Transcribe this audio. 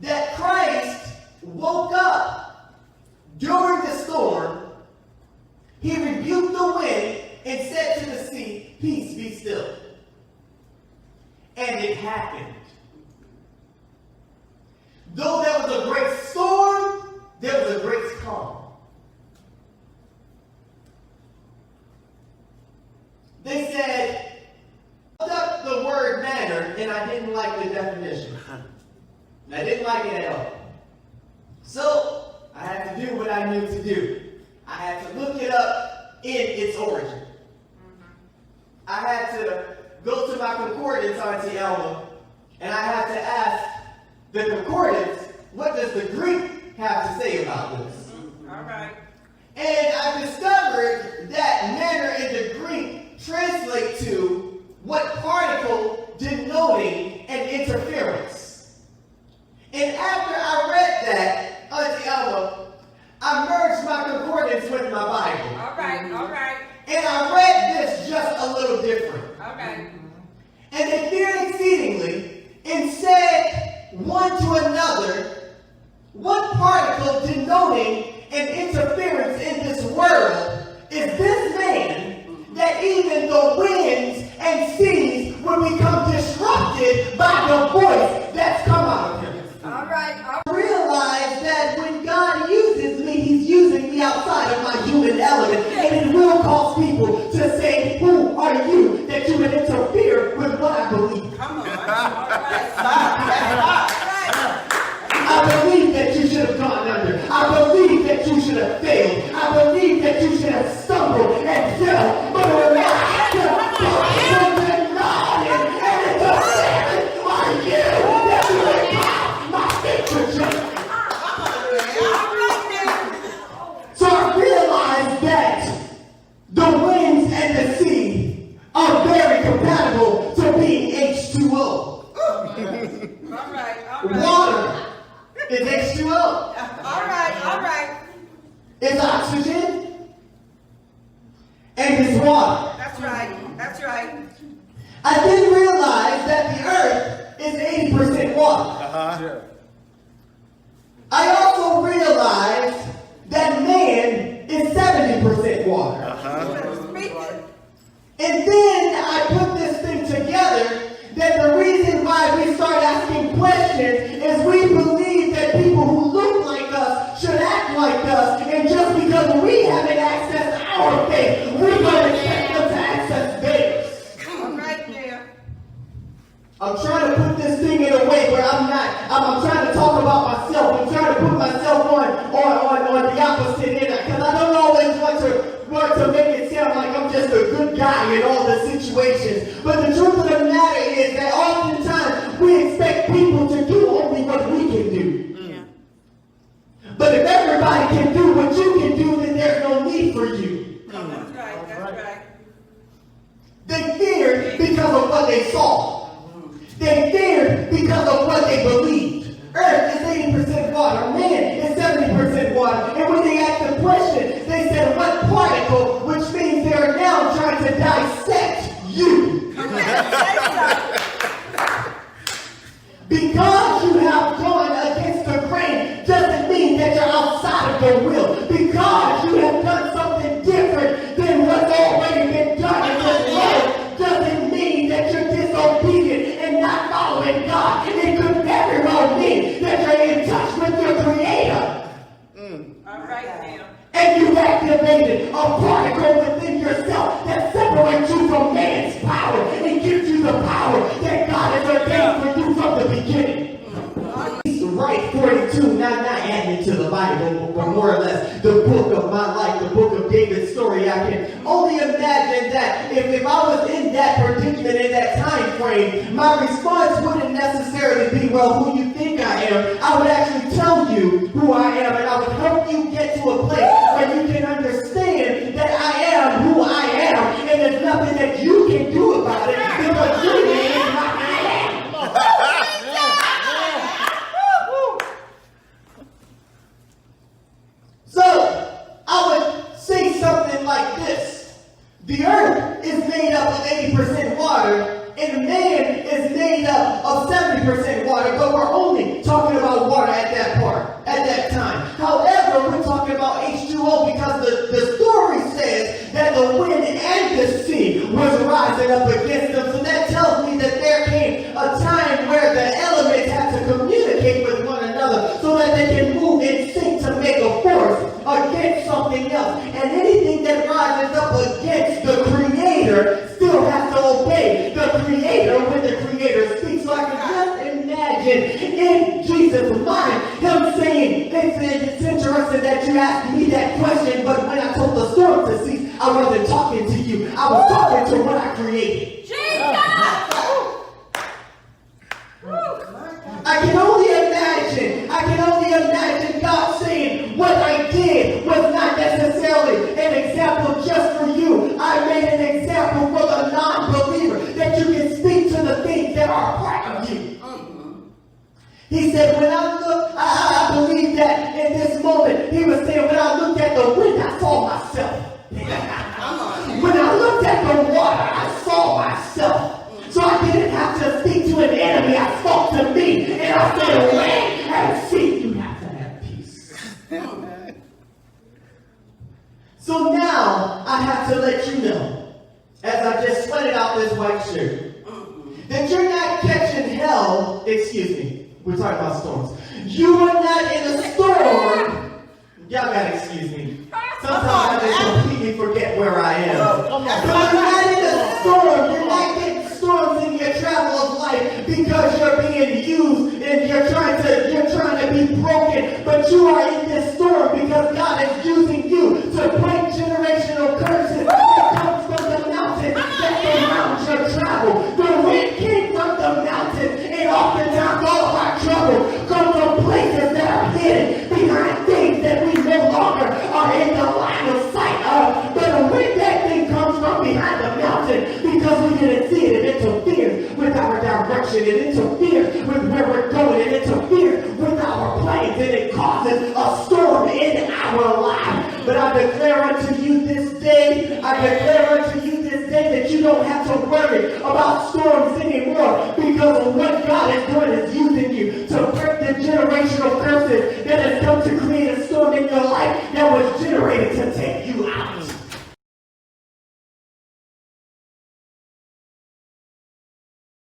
that Christ woke up during the storm. He rebuked the wind and said to the sea, "Peace, be still." And it happened. Though there was a great storm, there was a great calm. They said, I looked up the word manner, and I didn't like the definition. I didn't like it at all. So, I had to do what I knew to do. I had to look it up in its origin. I had to go to my concordance, Auntie Elma, and I had to ask the concordance, what does the Greek have to say about this? All right. And I discovered that manner in the Greek translates to what particle denoting an interference. And after I read that, Auntie Elma, I merged my concordance with my Bible. All right, all right. And I read this just a little different. Okay. And they feared exceedingly and said one to another, what particle denoting an interference in this world is this man that even the winds and seas will become disrupted by the voice that's come out of him? All right. I realize that when God uses me, he's using me outside of my human element, and it will cause people to say, who are you that you would interfere with what I believe? Come on. All right. Stop. I believe that you should have gone under. I believe that you should have failed. I believe that you should have stumbled and fell. But when I something running and interfering, are you that you would cause my victory? So I realized that the winds and the sea are very compatible to being H2O. All right. Water is H2O. All right. It's oxygen and it's water. That's right. I didn't realize that the earth is 80% water. I also realized that man is 70% water. And then I put this thing together that the reason why we start asking questions is we believe that people who look like us should act like us, and just because we haven't accessed our faith, we're going to expect them to access theirs. All right there. I'm trying to put this thing in a way where I'm trying to talk about myself. I'm trying to put myself on the opposite end, because I don't always want to make it sound like I'm just a good guy in all the situations. But the truth of the matter is that oftentimes we expect people to do only what we can do. Yeah. But if everybody can do what you can do, then there's no need for you. That's right. They feared because of what they saw. They feared because of what they believed. Earth is 80% water. Man is 70% water. And when they asked the question, they said, what particle? Which means they are now trying to dissect you. Because you have gone against the grain doesn't mean that you're outside of the will. Because you have done something different than what's already been done in this world doesn't mean that you're disobedient and not following God. It could very well mean that you're in touch with your Creator. All right now. And you've activated a particle within yourself that separates you from man's power and gives you the power that God has ordained for you from the beginning. Right 42, not adding to the Bible, but more or less the book of my life, the book of David's story. I can only imagine that if I was in that predicament in that time frame, my response wouldn't necessarily be, well, who you think I am. I would actually tell you who I am, and I would help you get to a place where you can understand that I am who I am, and there's nothing that you can do about it because you is not I am. So, I would say something like this. The earth is made up of 80% water, and man is made up of 70% water, but we're only talking about water. sea was rising up against them. So that tells me that there came a time where the elements had to communicate with one another so that they can move in sync to make a force against something else. And anything that rises up against the Creator still has to obey the Creator when the Creator speaks. So I can just imagine in Jesus' mind him saying, it's interesting that you asked me that question, but when I told the storm to cease, I wasn't talking to you. I was talking to what I created. Jesus! I can only imagine God saying what I did was not necessarily an example just for you. I made an example for the non-believer that you can speak to the things that are a part of you. He said, when I look, I believe that in this moment, he was saying, when I looked at the wind, I saw myself. When I looked at the water, I saw myself. So I didn't have to speak to an enemy. I spoke to me. And I said, wait and see. You have to have peace. So now I have to let you know, as I just sweated out this white shirt, that you're not catching hell. Excuse me. We're talking about storms. You are not in a storm. Y'all gotta excuse me. Sometimes I just completely forget where I am. But you're not in a storm. You're not getting storms in your travel of life because you're being used and you're trying to be broken. But you are in this storm because God is using you to break generational curses that comes from the mountain that surrounds your travel. The wind came from the mountain, and oftentimes all of our trouble comes from places that are hidden behind things that we no longer are in the line of sight of. But when that thing comes from behind the mountain, because we didn't see it, it interferes with our direction, it interferes with where we're going, it interferes with our plans, and it causes a storm in our lives. But I declare unto you this day, that you don't have to worry about storms anymore, because of what God is doing is using you